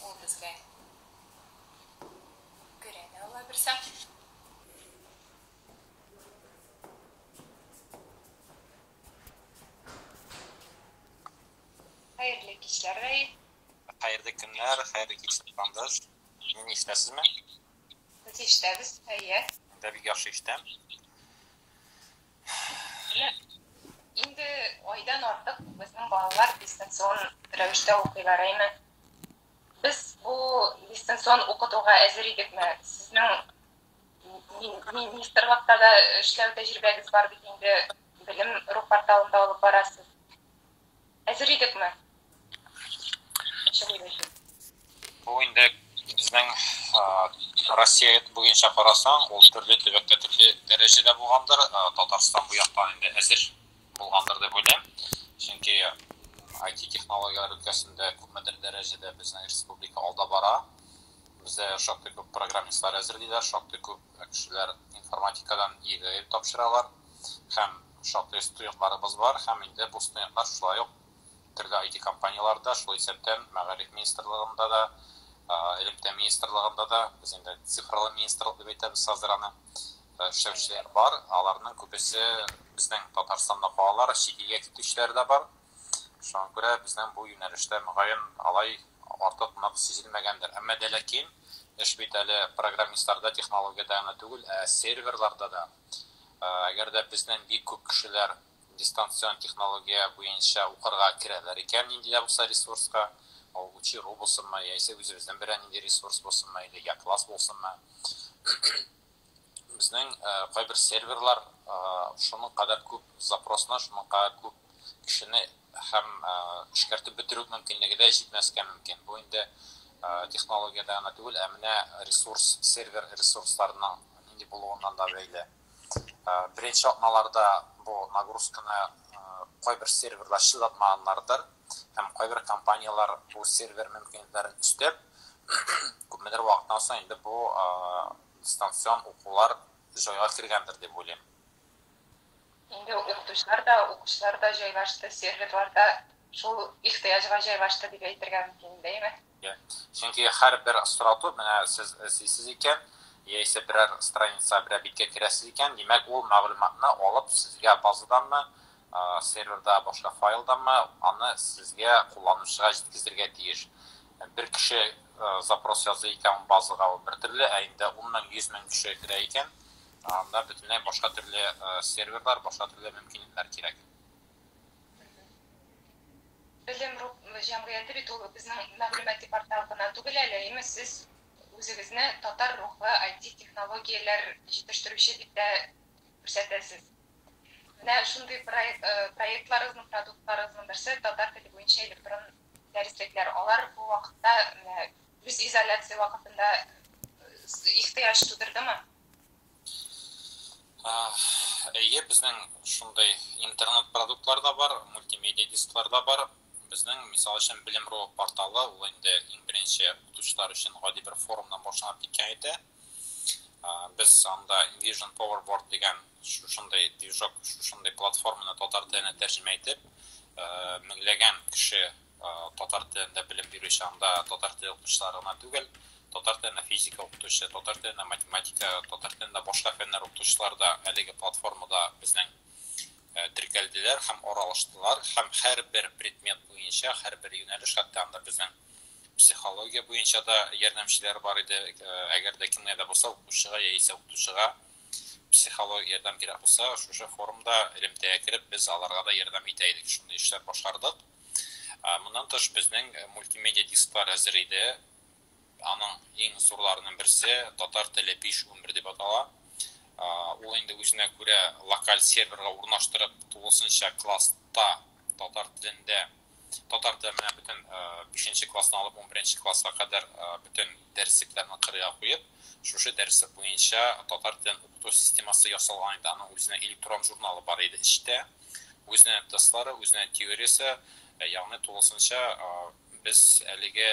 Ул безгә күрә дә ала берсә. Хәерле кичләр, Раил. Хәерле көннәр, хәерле кичләр, Бандаш. Мине ишетәсезме? Без ишетәбез, әйе. Дә бик яхшы ишетәм. Инде айдан артык безнең балалар дистанцион рәвештә укыйлар, әйме? Без бу дистанцион укытуга әзер идекме? Сезнең министрлыкта да эшләү тәҗрибәгез бар бит инде, белем рух порталында алып барасыз. Әзер идекме? Бу инде безнең Россия буенча карасаң, ул төрле төбәктә төрле дәрәҗәдә булгандыр. Татарстан бу яктан инде әзер булгандыр дип уйлыйм. Чөнки IT технологиялар өлкәсендә күпмедер дәрәҗәдә безнең республика алда бара. Бездә шактый күп программистлар әзер диләр, шактый күп кешеләр информатикадан ИГЭ тапшыралар. Һәм шактый студентларыбыз бар, һәм инде бу студентлар шулай ук төрле IT компанияларда, шулай исәптән Мәгариф министрлыгында да, Элемтә министрлыгында да, без инде цифрлы министрлык дип әйтәбез хәзер аны, эшләүчеләр бар. Аларның күбесе безнең Татарстанда калалар, чит илгә китүчеләр дә бар. Шуңа күрә безнең бу юнәлештә мөгаен алай артык нык сизелмәгәндер. Әмма дә ләкин эш бит әле программистларда, технологиядә генә түгел, серверларда да. Әгәр дә безнең бик күп кешеләр дистанцион технология буенча укырга керәләр икән, инде дә булса ресурска, учиру булсынмы, яисә үзебезнең берәр нинди ресурс булсынмы, или класс булсынмы. Безнең кайбер серверлар шуның кадәр күп запросны, шуның кадәр күп кешене һәм эшкәртеп бетерү мөмкинлеге дә җитмәскә мөмкин. Бу инде технологиядә генә түгел, ә менә ресурс, сервер ресурсларының нинди булуыннан да бәйле. Беренче атналарда бу нагрузканы кайбер серверлар чыгатмаганнардыр, һәм кайбер компаниялар бу сервер мөмкинлекләрен үстәп, күпмедер вакыттан соң инде бу дистанцион укулар җайга кергәндер дип уйлыйм. Инде укучылар да җайлашты, серверларда шул ихтыяҗга җайлашты дип әйтергә мөмкин, дәйме? Чөнки һәрбер страту, менә сез икән, яисә берәр страница, берәр биткә керәсез икән, димәк ул мәгълүматны алып сезгә базаданмы, серверда башка файлданмы, аны сезгә кулланучыга җиткезергә тиеш. Бер кеше запрос яза икән базага, ул бер төрле, ә инде 10 мең, 100 мең кеше керә икән, анда бөтенләй башка төрле серверлар, башка төрле мөмкинлекләр кирәк. Белем рух җәмгыяте бит ул безнең мәгълүмати портал гына түгел әле, әйме? Сез үзегезне татар рухлы IT технологияләр җитештерүче дип тә күрсәтәсез. Менә шундый проектларыгызның, продуктларыгызның берсе татар теле буенча электрон дәреслекләр. Алар бу вакытта үз изоляция вакытында ихтыяҗ тудырдымы? Әйе, безнең шундай интернет продуктлар да бар, мультимедиа дисклар да бар. Безнең, мисал өчен, Белем рух порталы, ул инде иң беренче укытучылар өчен гади бер форумнан башланып киткән иде. Без анда Envision Powerboard дигән шушындай движок, шушындай платформаны татар теленә тәрҗемә итеп, меңләгән кеше татар телендә белем бирүче, анда татар теле укытучылары гына түгел, татар теленә физика укытучы, татар теленә математика, татар теленә башка фәннәр укытучылар да әлеге платформада безнең теркәлделәр һәм аралаштылар, һәм һәрбер предмет буенча, һәрбер юнәлеш, хәтта анда безнең психология буенча да ярдәмчеләр бар иде. Әгәр дә кемгә дә булса, укучыга яисә укытучыга психология ярдәм кирәк булса, шушы форумда элемтәгә кереп, без аларга да ярдәм итә идек, шундый эшләр башкардык. Моннан тыш безнең мультимедиа дисклар әзер иде. Аның иң зурларының берсе татар теле 5.11 дип атала. Ул инде үзенә күрә локаль серверга урнаштырып, тулысынча класста татар телендә, татар теленә бөтен 5нче класстан алып 11нче класска кадәр бөтен дәреслекләрне кырыга куеп, шушы дәреслек буенча татар телен укыту системасы ясалган иде. Аның үзенә электрон журналы бар иде эчтә. Үзенә тестлары, үзенә теориясе, ягъни тулысынча без әлеге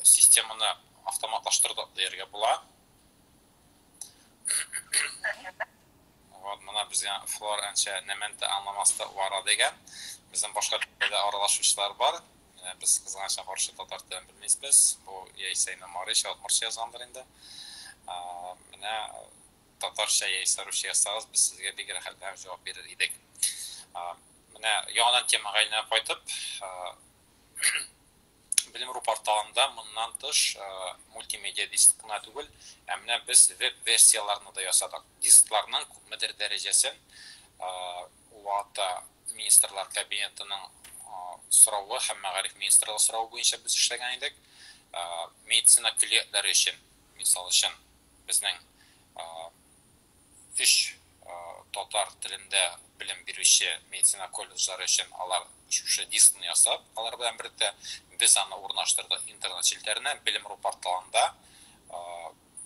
системаны автоматлаштырдык дияргә була. Моны безгә Флор әнчә нәмәнтә аңламаста вара дигән. Безнең башка телдә аралашучылар бар. Biz kızганча каршы татар телен белмейбез. Бу яисә мемори шалтмарча язгандыр инде. Менә татарча яисә русча язсагыз, без сезгә бик рәхәтләнеп җавап бирер идек. Менә яңадан темага әйләнеп кайтып, Белем Ру порталында моннан тыш мультимедиа диск кына түгел, менә без веб-версияларны да ясадык. Дискларның күпмедер дәрәҗәсен вакытта министрлар кабинетының сорауы һәм мәгариф министрлыгы сорауы буенча без эшләгән идек. Медицина клиентлары өчен, мисал өчен, безнең 3 татар телендә белем бирүче медицина колледжлары өчен алар шушы дискны ясап, алар белән бергә без аны урнаштырдык интернет челтәренә. Белем Ру порталында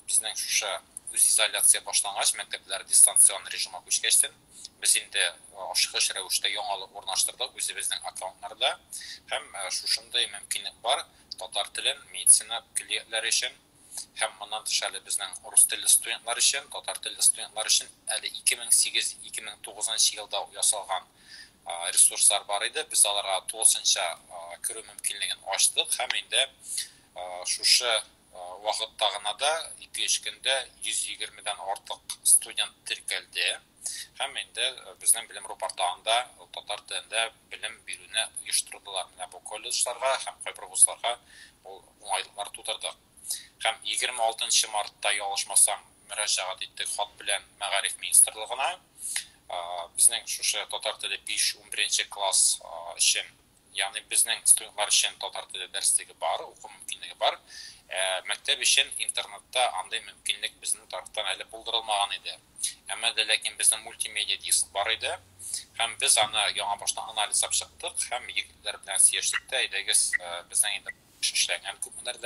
безнең шушы үз изоляция башлангач, мәктәпләр дистанцион режимга күчкәчтен, без инде ашыгыч рәвештә яңалык урнаштырдык үзебезнең аккаунтларда һәм шушындай мөмкинлек бар татар телен медицина клиентлары өчен һәм моннан тыш әле безнең рус телле студентлар өчен, татар телле студентлар өчен әле 2008-2009 елда ясалган ресурслар бар иде. Без аларга 9нчы керү мөмкинлеген ачтык һәм инде шушы вакытта гына да 2-3 көндә 120дән артык студент теркәлде. Һәм инде безнең Белем Ру порталында татар телендә белем бирүне оештырдылар. Менә бу колледжларга һәм кайбер вузларга уңайлыклар тудырды. Һәм 26 мартта ялгышмасам мөрәҗәгать иттек хат белән мәгариф министрлыгына. Безнең шушы татар теле 5-11 класс өчен, ягъни безнең студентлар өчен татар теле дәреслеге бар, уку мөмкинлеге бар. Мәктәп өчен интернетта андай мөмкинлек безнең тарафтан әле булдырылмаган иде. Әмма дә ләкин безнең мультимедиа диск бар иде. Һәм без аны яңа баштан анализлап чыктык һәм егетләр белән сөйләштек тә, әйдәгез безнең инде эшләгән күпмедер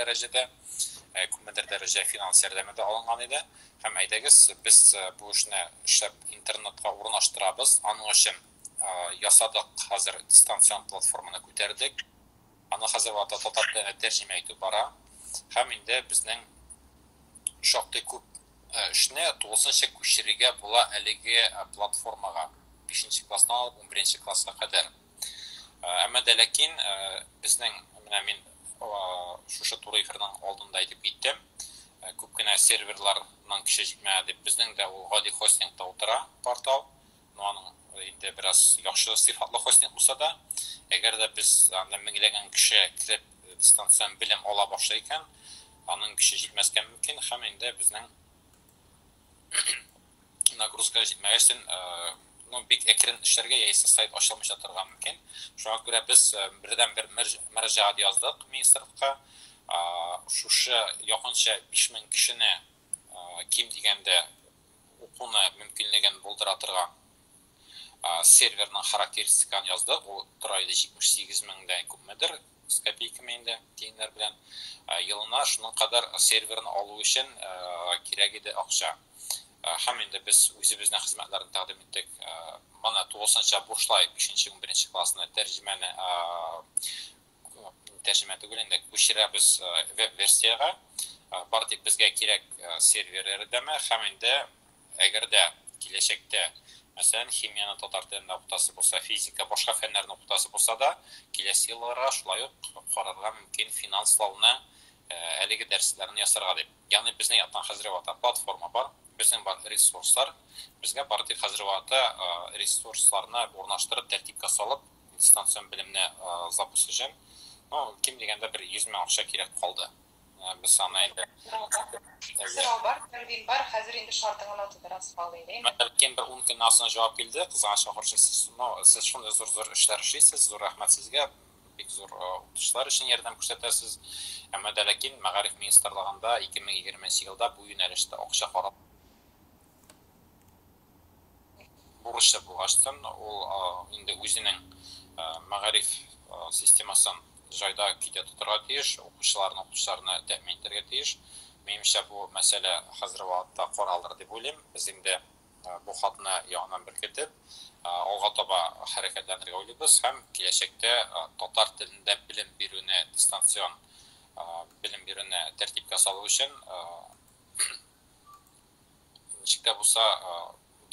дәрәҗә финанс ярдәме дә алынган иде. Һәм әйдәгез без бу эшне эшләп интернетка урнаштырабыз. Аның өчен ясадык хәзер дистанцион платформаны күтәрдек. Аны хәзер вакытта татар теленә тәрҗемә итү бара. Һәм инде безнең шактый күп эшне 9нчы күчерергә була әлеге платформага 5нче класстан алып 11нче класска кадәр. Әмма дә ләкин безнең менә мин шушы туры эфирның алдында әйтеп киттем. Күп кенә серверларның көче җитмәде дип безнең дә ул гади хостингта утыра портал. Аның инде бераз яхшы сыйфатлы хостинг булса да, әгәр дә без анда меңләгән кеше кирип дистанцион белем ала башлый икән, аның көче җитмәскә мөмкин һәм инде безнең нагрузка җитмәгәчтен бик әкрен эшләргә яисә сайт ачылмыйча торган мөмкин. Шуңа күрә без бердән-бер мөрәҗәгать яздык министрлыкка. Шушы якынча 5000 кешене ким дигәндә укуны мөмкинлеген булдыра торган серверның характеристиканы яздык. Ул тора иде 78 меңдән күпмедер с копейками инде тиеннәр белән. Елына шуның кадәр серверны алу өчен кирәк иде акча. Һәм инде без үзебезнең хезмәтләрне тәкъдим иттек. Моны 9нчы бушлай 5-11 классны тәрҗемәне түгел инде күчерәбез веб-версиягә. Бар тик безгә кирәк сервер ярдәме һәм инде әгәр дә киләчәктә мәсәлән химияны татар телендә укытасы булса, физика, башка фәннәрне укытасы булса да, киләсе елларга шулай ук карарга мөмкин финанслауны әлеге дәресләрне ясарга дип. Ягъни безнең яктан хәзер вакытта платформа бар, безнең бар ресурслар, безгә бар тик хәзер вакытта ресурсларны урнаштырып, тәртипкә салып, дистанцион белемне запуск өчен, ким дигәндә бер 100 мең акча кирәк калды. Без аны инде сорау бар, тәкъдим бар, хәзер инде шартыңны тудырасыз калды инде. Мәктәптән бер 10 көннән соң җавап килде, кызганычка каршы сез шундый зур эшләр эшлисез, зур рәхмәт сезгә, бик зур укытучылар өчен ярдәм күрсәтәсез. Әмма дә ләкин мәгариф министрлыгында 2020 елда бу юнәлештә акча карап бурычы булгачлыктан ул инде үзенең мәгариф системасын җайда китә тотырга тиеш, укучыларны тәэмин итәргә тиеш. Минемчә бу мәсьәлә хәзер вакытта каралыр дип уйлыйм. Без инде бу хатны яңадан беркетеп, алга таба хәрәкәтләнергә уйлыйбыз һәм киләчәктә татар телендә белем бирүне дистанцион белем бирүне тәртипкә салу өчен ничек тә булса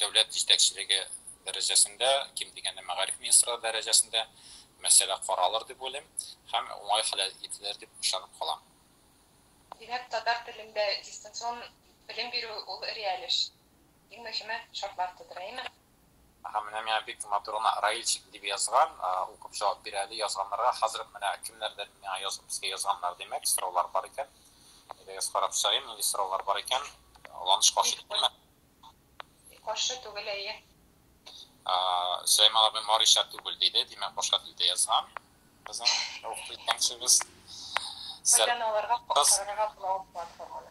дәүләт җитәкчелеге дәрәҗәсендә, ким дигәндә мәгариф министрлыгы дәрәҗәсендә мәсьәлә каралыр дип уйлыйм һәм уңай хәл ителер дип ышанып калам. Димәк, татар телендә дистанцион белем бирү ул реаль эш. Иң мөһиме шартлар тудыраймы? Һәм менә миңа бик матурына Раильчик дип язган, укып җавап бирә ди язганнарга. Хәзер менә кемнәрдер миңа язып безгә язганнар димәк, сораулар бар икән. Әгәр карап чыгыйм, нинди сораулар бар икән, аланыш каршы килмәм. Каршы түгел әйе. Сөләйман абый Мариша түгел диде, димәк башка телдә язган. Безнең укый икәнчебез. Кайдан аларга карарга була платформаны?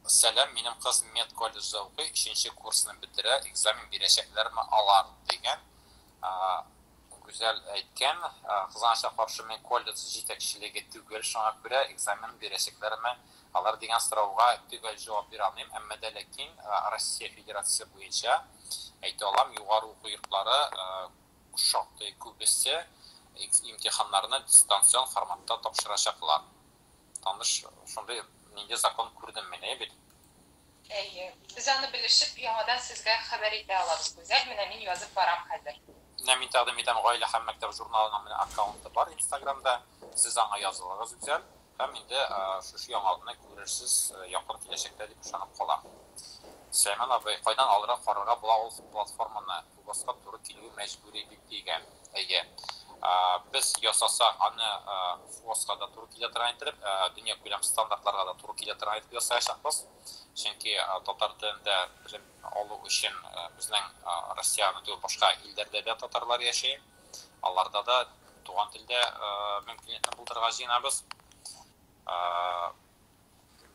Сәлам, минем кыз мед колледжда укый, 3нче курсны бетерә, экзамен бирәчәкләрме алар дигән. Гүзәл әйткән, кызганча каршы мен колледж җитәкчелеге түгел, шуңа күрә экзамен бирәчәкләрме алар дигән сорауга төгәл җавап бирә алмыйм, әмма дә ләкин Россия Федерациясе буенча әйтә алам, югары уку йортлары шактый күбесе имтиханнарны дистанцион форматта тапшырачаклар. Таныш, шундый нинди закон күрдем мен бит. Әйе. Без аны белешеп, яңадан сезгә хәбәр итә алабыз. Гүзәл, менә мин язып барам хәзер. Менә мин тәкъдим итәм, гаилә һәм мәктәп журналының менә аккаунты бар Instagramда. Сез аңа язылыгыз Гүзәл. Һәм инде шушы яңалыкны күрерсез якын киләчәктә дип ышанып калам. Сәйман абый, кайдан алырга карарга була ул платформаны башка туры килү мәҗбүри дип дигән. Әйе. Без ясасак аны ФОСка да туры килә торган итеп, дөнья күләм стандартларга да туры килә торган итеп ясаячакбыз. Чөнки татар телендә белем алу өчен безнең Россиянең түгел башка илләрдә дә татарлар яши. Аларда да туган телдә мөмкинлекне булдырырга җыенабыз.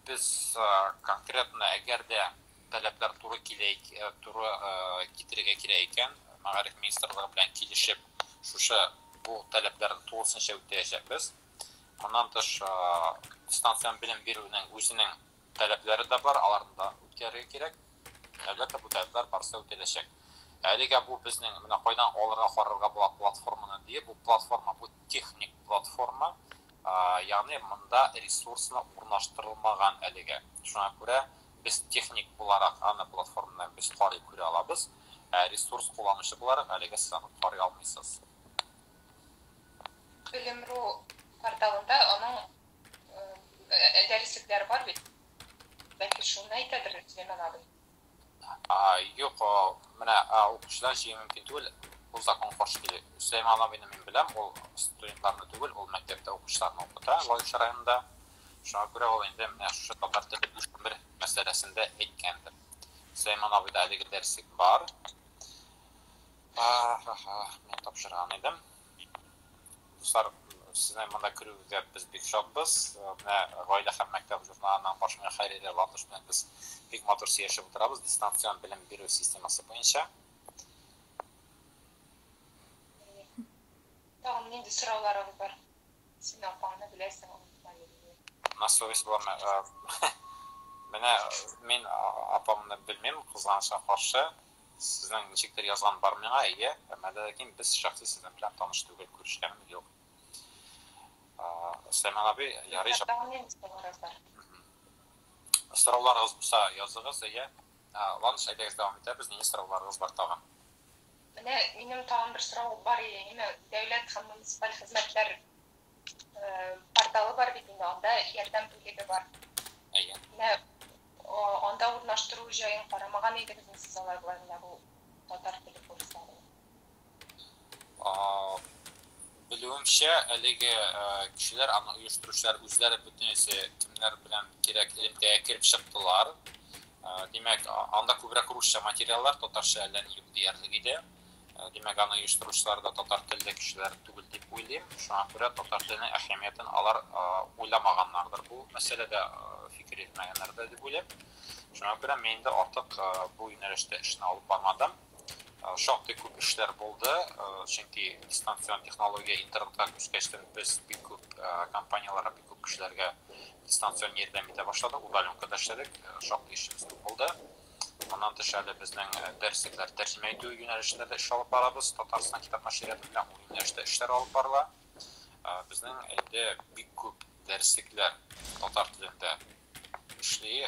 Без конкретно әгәр дә таләпләр туры китерергә кирәк икән, Мәгариф министрлыгы белән килешеп, шушы бу таләпләрне тулысынча үтәячәкбез. Моннан тыш, дистанцион белем бирүнең үзенең таләпләре дә бар, аларны да үткәрергә кирәк. Әлбәттә, бу таләпләр барысы үтәләчәк. Әлегә бу безнең менә кайдан алырга карарга була платформаны диye, бу платформа, бу техник платформа, ягъни монда ресурсны урнаштырылмаган әлегә. Шуңа күрә без техник буларак аны платформаны без карый күрә алабыз. Ресурс кулланучы буларак әлегә сез аны карый алмыйсыз. Белем.ру порталында аның дәреслекләре бар бит. Бәлки шуны әйтәдер Сөләйман абый. Юк, менә укучылар җыйы мөмкин түгел, бу закон каршы килә. Сөләйман абыйны мин беләм, ул студентларны түгел, ул мәктәптә укучыларны укыта, Лаеш районында. Шуңа күрә ул инде менә шушы татар теле бер мәсьәләсендә әйткәндер. Сөләйман абыйда әлеге дәреслек бар. Мен тапшырган идем. Дуслар, сезнең монда керүгә без бик шатбыз. Менә гаилә һәм мәктәп журналының башына Хәйрия Латыш белән без бик матур сөйләшеп утырабыз дистанцион белем бирү системасы буенча. Тагын нинди сорауларыгыз бар? Син апаңны беләсең. На совесть булам. Менә мин апамны белмим, кызганычка каршы. Сезнең ничектер язган бар миңа, әйе, әмма ләкин без шәхси сезнең белән таныш түгел, күрешкәнем юк. Сөләйман абый, ярый. Сорауларыгыз булса языгыз, әйе. Ланыш әйдәгез дәвам итәбез, нинди сорауларыгыз бар тагын? Менә минем тагын бер сорау бар иде. Дәүләт һәм муниципаль хезмәтләр порталы бар бит инде, анда ярдәм бүлеге бар. Әйе. Менә анда урнаштыру җаен карамаган идегез сез алар белән бу татар теле курслары. Белүемчә, әлеге кешеләр, аны оештыручылар үзләре бөтенесе кемнәр белән кирәк элемтәгә кирип чыктылар. Димәк, анда күбрәк русча материаллар, татарча әллә ни юк диярлек иде. Димәк, аны оештыручылар да татар телле кешеләр түгел дип уйлыйм. Шуңа күрә татар теленең әһәмиятен алар уйламаганнардыр. Бу мәсьәләдә фикер итмәгәннәрдер дип уйлыйм. Шуңа күрә мин дә артык бу юнәлештә эшне алып бармадым. Шактый күп эшләр булды, чөнки дистанцион технология интернетка күчкәчтән без бик күп компанияларга, бик күп кешеләргә дистанцион ярдәм итә башладык, удаленкада эшләдек, шактый эшебез булды. Моннан тыш әле безнең дәреслекләр тәрҗемә итү юнәлешендә дә эш алып барабыз, Татарстан китап нәшрияты белән ул юнәлештә эшләр алып барыла. Безнең инде бик күп дәреслекләр татар телендә эшли,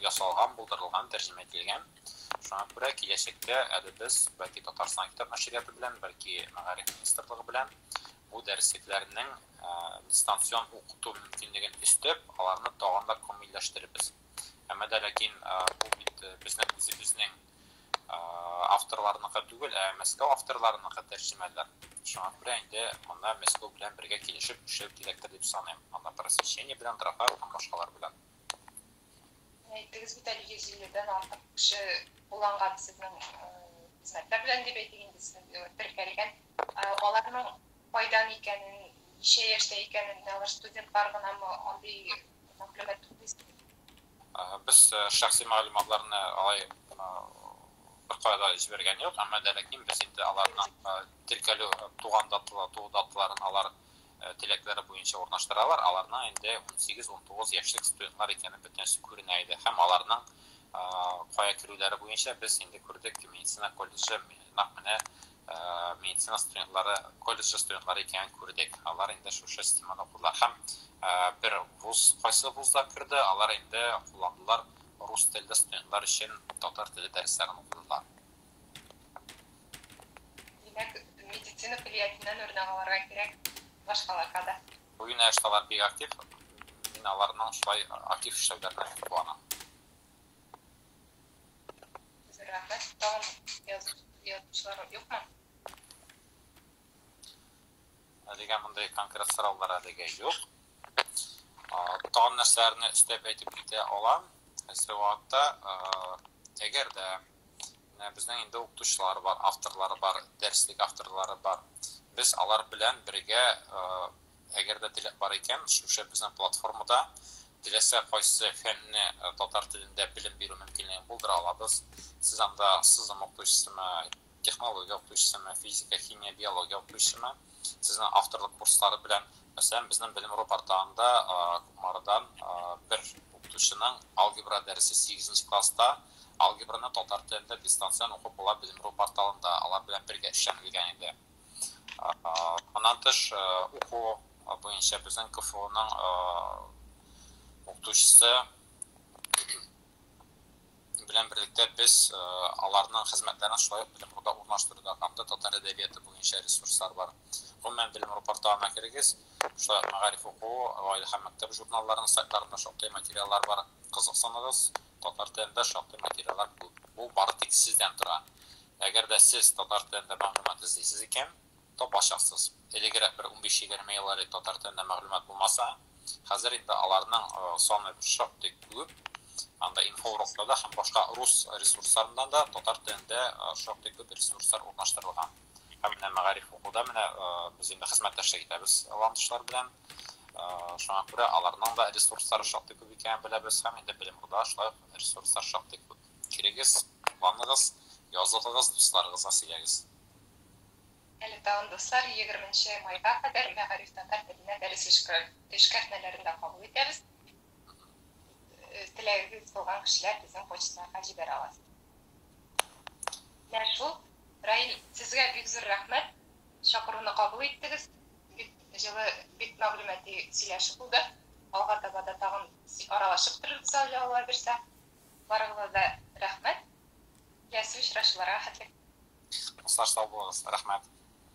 ясалган, булдырылган, тәрҗемә ителгән. Шуңа күрә киләчәктә әле без бәлки Татарстан китап нәшрияты белән, бәлки Мәгариф министрлыгы белән бу дәреслекләрнең дистанцион укыту мөмкинлеген өстәп, аларны тагын да камилләштеребез. Әмма дә ләкин бу бит безнең үзебезнең авторларныкы түгел, Мәскәү авторларыныкы тәрҗемәләр. Шуңа күрә инде монда Мәскәү белән бергә килешеп эшләү кирәктер дип саныйм. Анда просвещение белән торакар һәм башкалар белән. Әйтегез бит әле 150-дән артык кеше кулланган сезнең хезмәттә белән дип әйтегез, теркәлгән. Аларның файдан икәнен, ничә яшьтә икәнен, алар студентлар гынамы, андый мәгълүмат түгел. Без шәхси мәгълүматларны алай беркайда җибәргән юк, әмма дә ләкин без инде аларның теркәлү туган даталарын алар теләкләре буенча урнаштыралар. Аларның инде 18-19 яшьлек студентлар икәнен бөтенесе күренә иде. Һәм аларның кая керүләре буенча без инде күрдек ки медицина колледжы, менә медицина студентлары, колледж студентлары икәнен күрдек. Алар инде шушы системада укыдылар. Һәм бер вуз, кайсы вузда керде, алар инде кулландылар рус телле студентлар өчен татар теле дәресләрен укыдылар. Димәк, медицина филиатыннан үрнәк алырга кирәк, башкаларга да. Бу юнәлештәләр бик актив. Мин аларның шулай актив эшләүләренә куанам. Рәхмәт. Тагын язучылар юкмы? Әлегә мондай конкрет сораулар әлегә юк. Тагын нәрсәләрне өстәп әйтеп китә алам. Хәзерге вакытта әгәр дә безнең инде укытучылар бар, авторлары бар, дәреслек авторлары бар. Без алар белән бергә әгәр дә теләк бар икән, шушы безнең платформада теләсә кайсы фәнне татар телендә белем бирү мөмкинлеген булдыра алабыз. Сез анда сызым укытучысымы, технология укытучысымы, физика, химия, биология укытучысымы, сезнең авторлык курслары белән, мәсәлән, безнең белем порталында Кумардан бер укытучының алгебра дәресе 8нче класста алгебраны татар телендә дистанцион укып була белем порталында алар белән бергә эшләнелгән иде. Аннан тыш уку буенча безнең КФУның укытучысы белән берлектә без аларның хезмәтләрен шулай белем урнаштыруда һәм татар әдәбияты буенча ресурслар бар. Гомумән белем порталына кирегез. Шулай мәгариф уку, гаилә һәм мәктәп журналларының сайтларында шактый материаллар бар. Кызыксаныгыз, татар телендә шактый материаллар күп. Бу бары тик сездән тора. Әгәр дә сез татар телендә мәгълүмат эзлисез икән, табачаксыз. Элегрәк бер 15-20 ел элек татар телендә мәгълүмат булмаса, хәзер инде аларның саны шактый күп. Анда инфорокта һәм башка рус ресурсларында да татар телендә шактый күп ресурслар урнаштырылган. Һәм менә мәгариф укуда менә без инде хезмәттәшлек итәбез аландышлар белән. Шуңа күрә аларның да ресурслары шактый күп икәнен беләбез һәм инде белем укуда шулай ресурслар шактый күп. Кирегез, кулланыгыз, языгыз, дусларыгызга сөйләгез. Әле тагын дуслар 20 майга кадәр мәгариф татар теленә дәрес эшкәртмәләрендә кабул итәбез. Теләгегез булган кешеләр безнең почтага җибәрә аласыз. Менә шул, Раил, сезгә бик зур рәхмәт. Чакыруны кабул иттегез. Җылы бик мәгълүмати сөйләшү булды. Алга таба да тагын аралашып торырбыз, Алла бирсә. Барыгызга да рәхмәт. Киләсе очрашуларга хәтлек. Дуслар, сау булыгыз. Рәхмәт.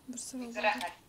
Бер сорау Рәхмәт.